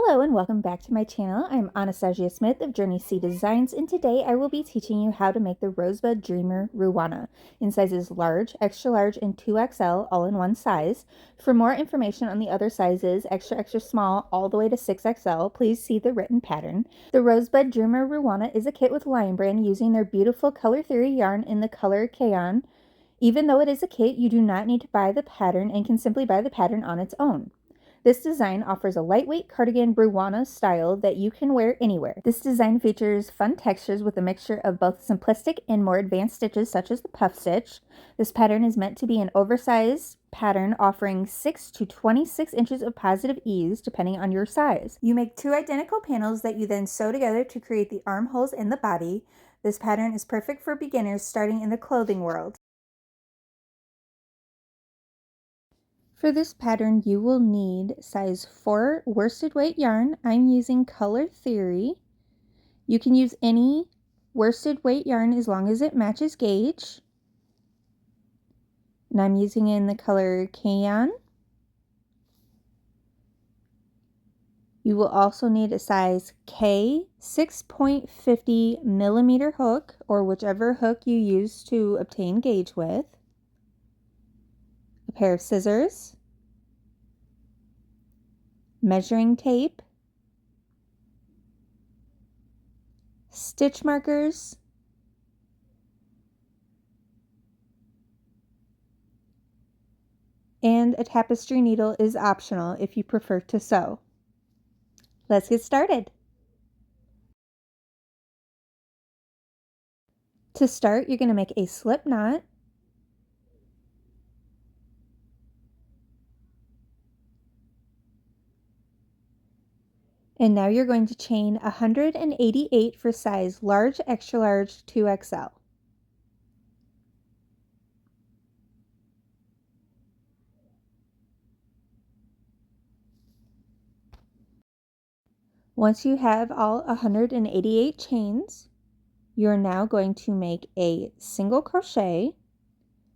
Hello and welcome back to my channel. I'm Anastasia Smith of Journey C Designs, and today I will be teaching you how to make the Rosebud Dreamer Ruana in sizes large, extra large, and 2XL all in one size. For more information on the other sizes, extra small all the way to 6XL, please see the written pattern. The Rosebud Dreamer Ruana is a kit with Lion Brand using their beautiful Color Theory yarn in the color Caynon. Even though it is a kit, you do not need to buy the pattern and can simply buy the pattern on its own. This design offers a lightweight cardigan Ruana style that you can wear anywhere. This design features fun textures with a mixture of both simplistic and more advanced stitches such as the puff stitch. This pattern is meant to be an oversized pattern offering 6 to 26 inches of positive ease depending on your size. You make 2 identical panels that you then sew together to create the armholes in the body. This pattern is perfect for beginners starting in the clothing world. For this pattern, you will need size 4 worsted weight yarn. I'm using Color Theory. You can use any worsted weight yarn as long as it matches gauge. And I'm using it in the color Caynon. You will also need a size K 6.50 millimeter hook, or whichever hook you use to obtain gauge with. A pair of scissors, measuring tape, stitch markers, and a tapestry needle is optional if you prefer to sew. Let's get started. To start, you're going to make a slip knot. And now you're going to chain 188 for size large, extra large, 2XL. Once you have all 188 chains, you're now going to make a single crochet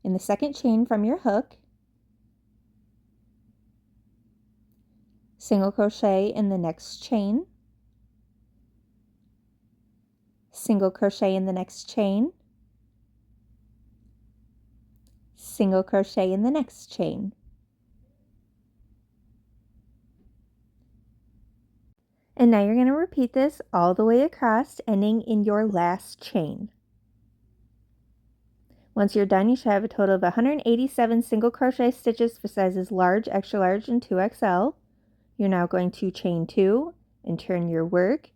in the second chain from your hook, single crochet in the next chain, single crochet in the next chain, single crochet in the next chain. And now you're going to repeat this all the way across, ending in your last chain. Once you're done, you should have a total of 187 single crochet stitches for sizes large, extra large, and 2XL. You're now going to chain 2 and turn your work.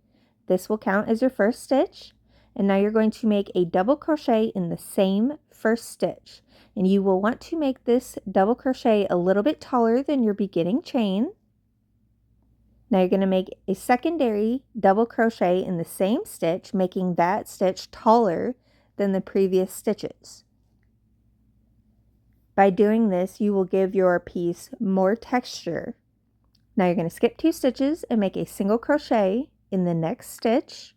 This will count as your first stitch. And now you're going to make a double crochet in the same first stitch. And you will want to make this double crochet a little bit taller than your beginning chain. Now you're going to make a secondary double crochet in the same stitch, making that stitch taller than the previous stitches. By doing this, you will give your piece more texture. Now you're going to skip 2 stitches and make a single crochet in the next stitch,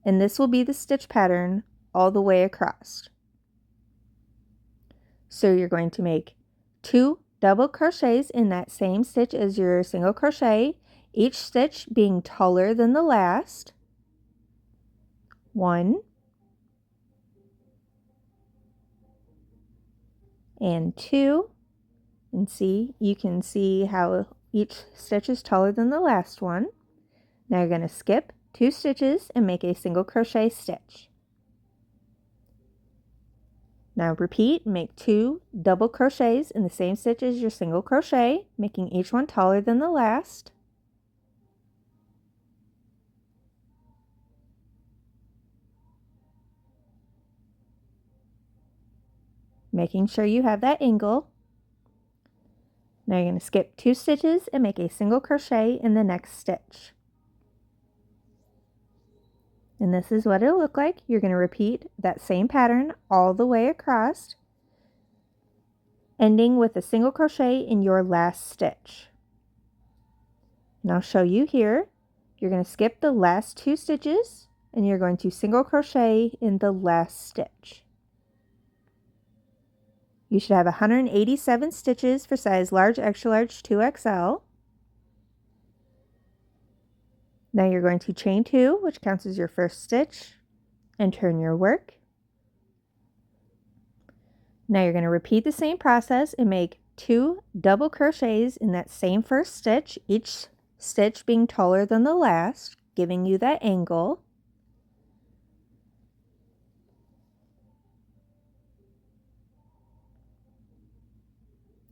and this will be the stitch pattern all the way across. So you're going to make 2 double crochets in that same stitch as your single crochet, each stitch being taller than the last. 1 and 2, and you can see how each stitch is taller than the last one. Now you're going to skip 2 stitches and make a single crochet stitch. Now repeat, make 2 double crochets in the same stitch as your single crochet, making each one taller than the last. Making sure you have that angle. Now you're going to skip 2 stitches and make a single crochet in the next stitch. And this is what it'll look like. You're going to repeat that same pattern all the way across, ending with a single crochet in your last stitch. And I'll show you here. You're going to skip the last 2 stitches and you're going to single crochet in the last stitch. You should have 187 stitches for size large, extra large, 2XL. Now you're going to chain 2, which counts as your first stitch, and turn your work. Now you're going to repeat the same process and make 2 double crochets in that same first stitch, each stitch being taller than the last, giving you that angle.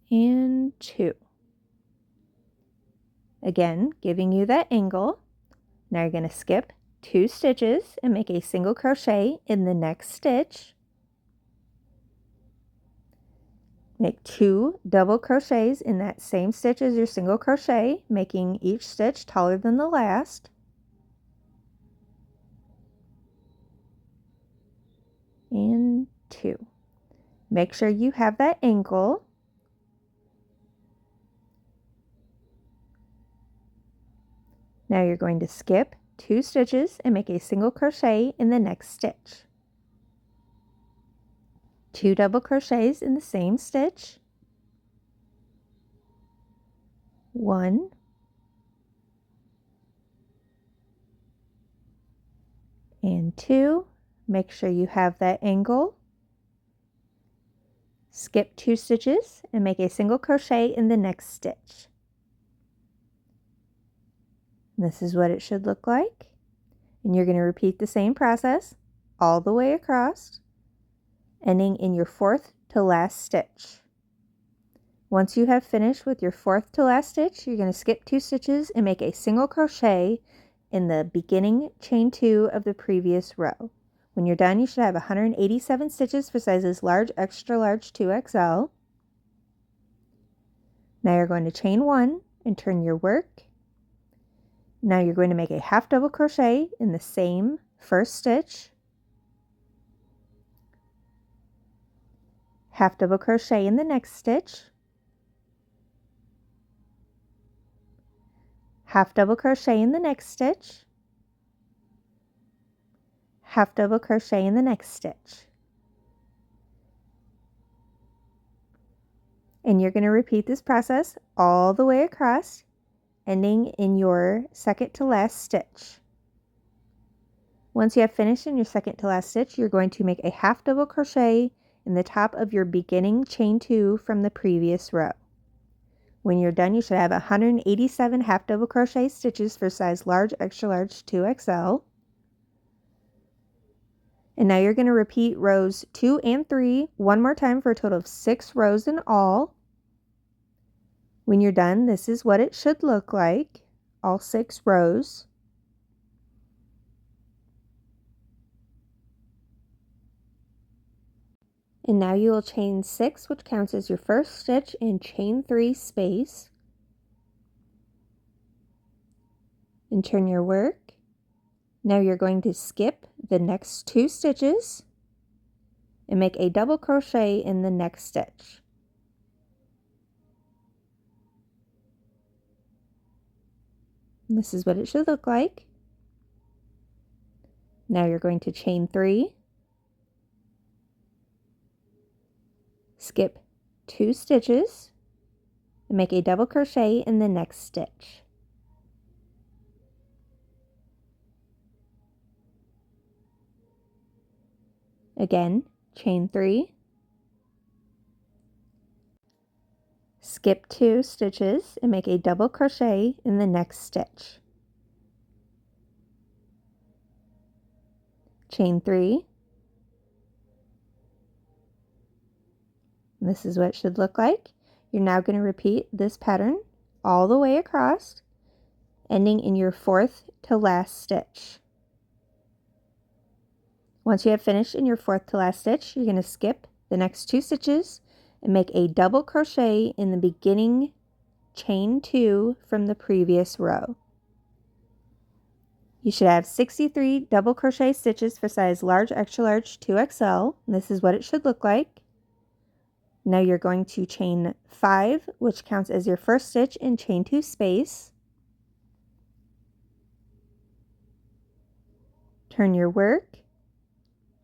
And 2. Again, giving you that angle. Now you're going to skip 2 stitches and make a single crochet in the next stitch. Make 2 double crochets in that same stitch as your single crochet, making each stitch taller than the last. And 2. Make sure you have that angle. Now you're going to skip 2 stitches and make a single crochet in the next stitch. 2 double crochets in the same stitch. 1. And 2. Make sure you have that angle. Skip 2 stitches and make a single crochet in the next stitch. This is what it should look like. And you're going to repeat the same process all the way across, ending in your 4th to last stitch. Once you have finished with your 4th to last stitch, you're going to skip 2 stitches and make a single crochet in the beginning chain 2 of the previous row. When you're done, you should have 187 stitches for sizes large, extra large, 2XL. Now you're going to chain 1 and turn your work. Now you're going to make a half double crochet in the same first stitch, half double crochet in the next stitch, half double crochet in the next stitch, half double crochet in the next stitch. And you're going to repeat this process all the way across, ending in your 2nd to last stitch. Once you have finished in your 2nd to last stitch, you're going to make a half double crochet in the top of your beginning chain 2 from the previous row. When you're done, you should have 187 half double crochet stitches for size large, extra large, 2XL. And now you're going to repeat rows 2 and 3 one more time for a total of 6 rows in all. When you're done, this is what it should look like, all 6 rows. And now you will chain 6, which counts as your first stitch, and chain 3 space. And turn your work. Now you're going to skip the next 2 stitches and make a double crochet in the next stitch. And this is what it should look like. Now you're going to chain 3, skip 2 stitches, and make a double crochet in the next stitch. Again, chain 3, skip 2 stitches, and make a double crochet in the next stitch. Chain 3. And this is what it should look like. You're now going to repeat this pattern all the way across, ending in your 4th to last stitch. Once you have finished in your 4th to last stitch, you're going to skip the next 2 stitches and make a double crochet in the beginning chain 2 from the previous row. You should have 63 double crochet stitches for size large, extra large, 2XL. And this is what it should look like. Now you're going to chain 5, which counts as your first stitch, and chain 2 space. Turn your work.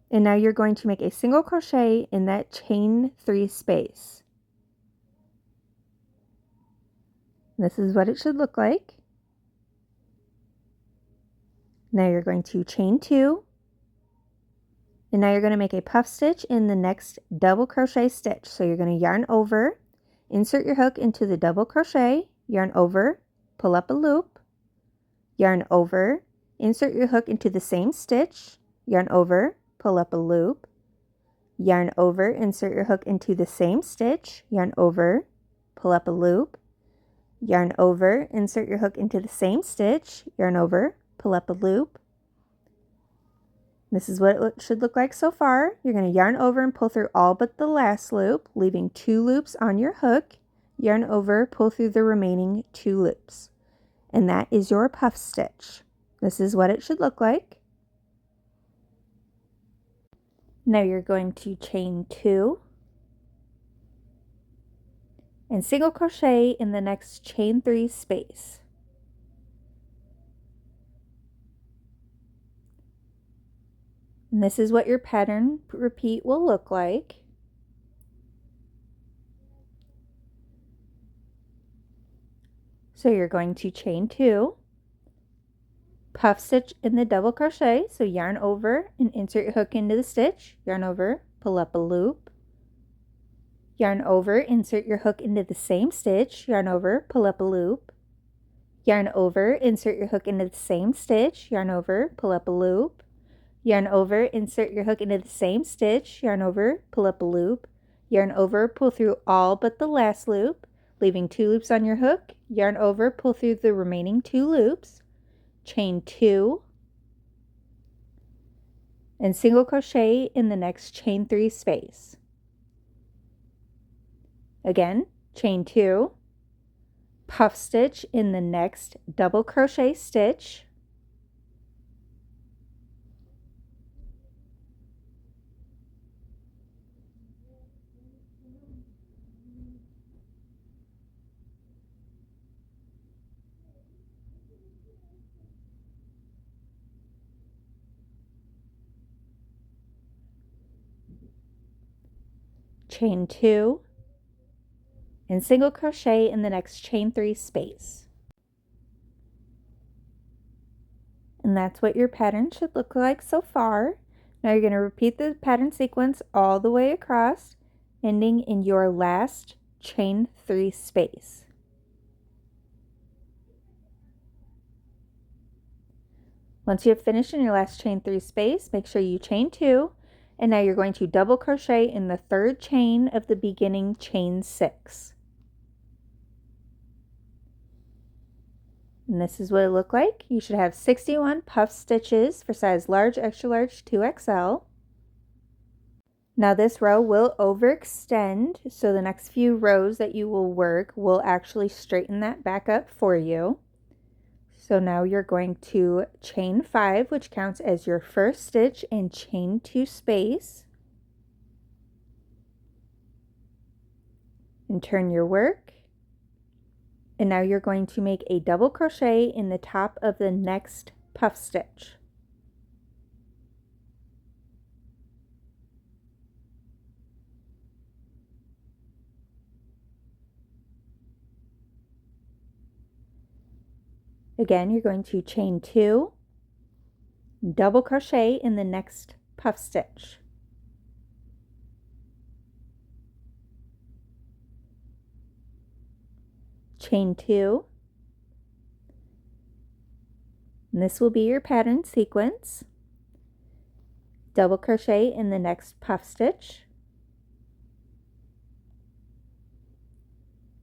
And now you're going to make a single crochet in that chain 3 space. This is what it should look like. Now you're going to chain 2, and now you're going to make a puff stitch in the next double crochet stitch. So you're going to yarn over, insert your hook into the double crochet, yarn over, pull up a loop, yarn over, insert your hook into the same stitch, yarn over, pull up a loop, yarn over, insert your hook into the same stitch, yarn over, pull up a loop, yarn over, insert your hook into the same stitch, yarn over, pull up a loop. This is what it should look like so far. You're going to yarn over and pull through all but the last loop, leaving 2 loops on your hook. Yarn over, pull through the remaining 2 loops. And that is your puff stitch. This is what it should look like. Now you're going to chain 2 and single crochet in the next chain 3 space. And this is what your pattern repeat will look like. So you're going to chain 2, puff stitch in the double crochet, so yarn over and insert your hook into the stitch, yarn over, pull up a loop, yarn over, insert your hook into the same stitch, yarn over, pull up a loop, yarn over, insert your hook into the same stitch, yarn over, pull up a loop, yarn over, insert your hook into the same stitch, yarn over, pull up a loop, yarn over, pull through all but the last loop, leaving 2 loops on your hook, yarn over, pull through the remaining 2 loops, chain 2, and single crochet in the next chain 3 space. Again, chain 2, puff stitch in the next double crochet stitch, chain 2, and single crochet in the next chain 3 space. And that's what your pattern should look like so far. Now you're going to repeat the pattern sequence all the way across, ending in your last chain 3 space. Once you have finished in your last chain 3 space, make sure you chain 2, and now you're going to double crochet in the 3rd chain of the beginning chain 6. And this is what it looked like. You should have 61 puff stitches for size large, extra large, 2XL. Now this row will overextend, so the next few rows that you will work will actually straighten that back up for you. So now you're going to chain 5, which counts as your first stitch, and chain 2 space. And turn your work. And now you're going to make a double crochet in the top of the next puff stitch. Again, you're going to chain 2, double crochet in the next puff stitch. Chain 2, and this will be your pattern sequence. Double crochet in the next puff stitch,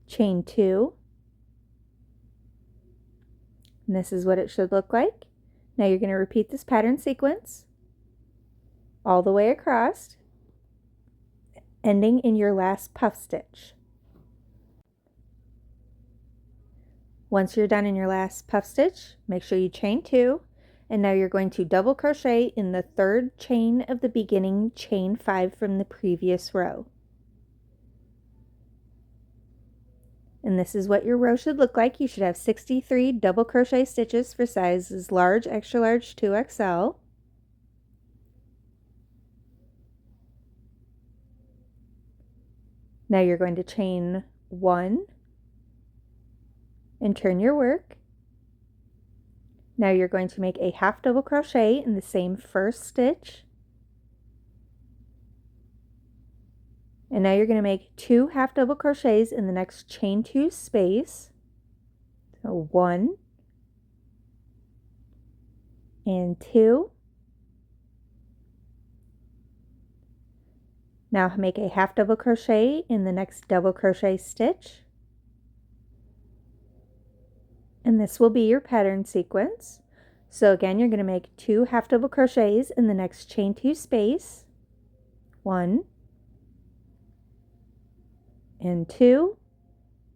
chain 2, and this is what it should look like. Now you're going to repeat this pattern sequence all the way across, ending in your last puff stitch. Once you're done in your last puff stitch, make sure you chain 2, and now you're going to double crochet in the 3rd chain of the beginning chain 5 from the previous row. And this is what your row should look like. You should have 63 double crochet stitches for sizes large, extra large, 2XL. Now you're going to chain 1 and turn your work. Now you're going to make a half double crochet in the same first stitch. And now you're going to make 2 half double crochets in the next chain 2 space. So 1 and 2. Now make a half double crochet in the next double crochet stitch. And this will be your pattern sequence. So again, you're going to make 2 half double crochets in the next chain 2 space. 1 and 2.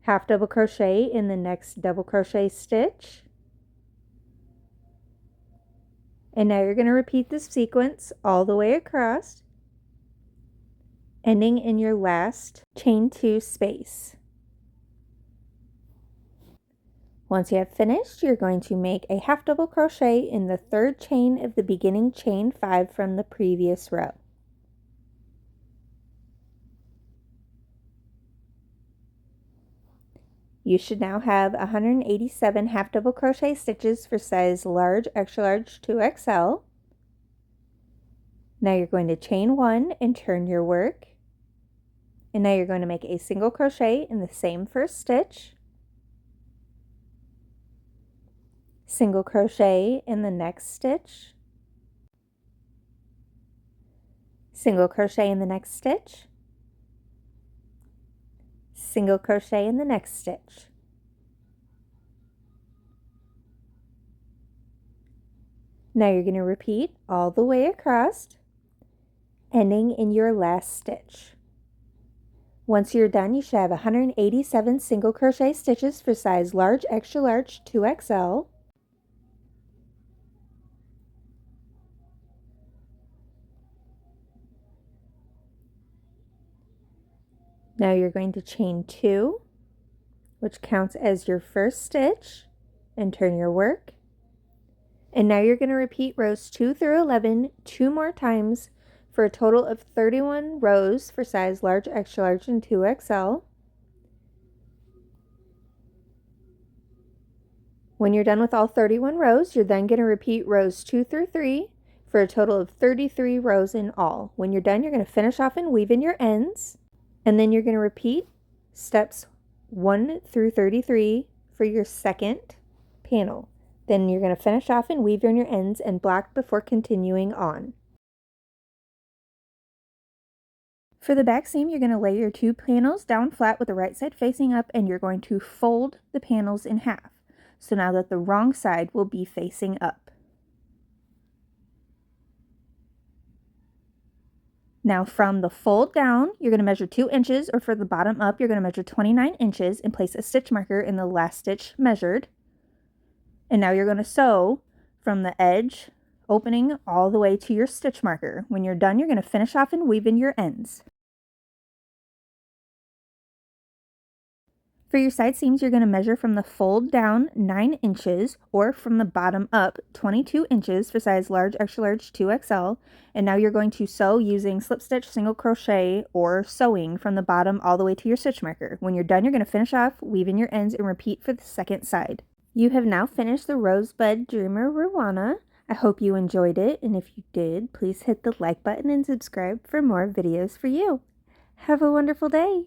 Half double crochet in the next double crochet stitch. And now you're going to repeat this sequence all the way across, ending in your last chain 2 space. Once you have finished, you're going to make a half double crochet in the 3rd chain of the beginning chain 5 from the previous row. You should now have 187 half double crochet stitches for size large, extra large, 2XL. Now you're going to chain 1 and turn your work. And now you're going to make a single crochet in the same first stitch. Single crochet in the next stitch. Single crochet in the next stitch. Single crochet in the next stitch. Now you're going to repeat all the way across, ending in your last stitch. Once you're done, you should have 187 single crochet stitches for size large, extra large, 2XL. Now you're going to chain 2, which counts as your first stitch, and turn your work. And now you're going to repeat rows 2 through 11 2 more times for a total of 31 rows for size large, extra large, and 2XL. When you're done with all 31 rows, you're then going to repeat rows 2 through 3 for a total of 33 rows in all. When you're done, you're going to finish off and weave in your ends. And then you're going to repeat steps 1 through 33 for your second panel. Then you're going to finish off and weave in your ends and block before continuing on. For the back seam, you're going to lay your 2 panels down flat with the right side facing up, and you're going to fold the panels in half. So now that the wrong side will be facing up. Now from the fold down, you're going to measure 2 inches, or for the bottom up, you're going to measure 29 inches and place a stitch marker in the last stitch measured. And now you're going to sew from the edge opening all the way to your stitch marker. When you're done, you're going to finish off and weave in your ends. For your side seams, you're going to measure from the fold down 9 inches, or from the bottom up 22 inches for size large, extra large, 2XL. And now you're going to sew using slip stitch, single crochet, or sewing from the bottom all the way to your stitch marker. When you're done, you're going to finish off, weave in your ends, and repeat for the second side. You have now finished the Rosebud Dreamer Ruana. I hope you enjoyed it, and if you did, please hit the like button and subscribe for more videos for you. Have a wonderful day!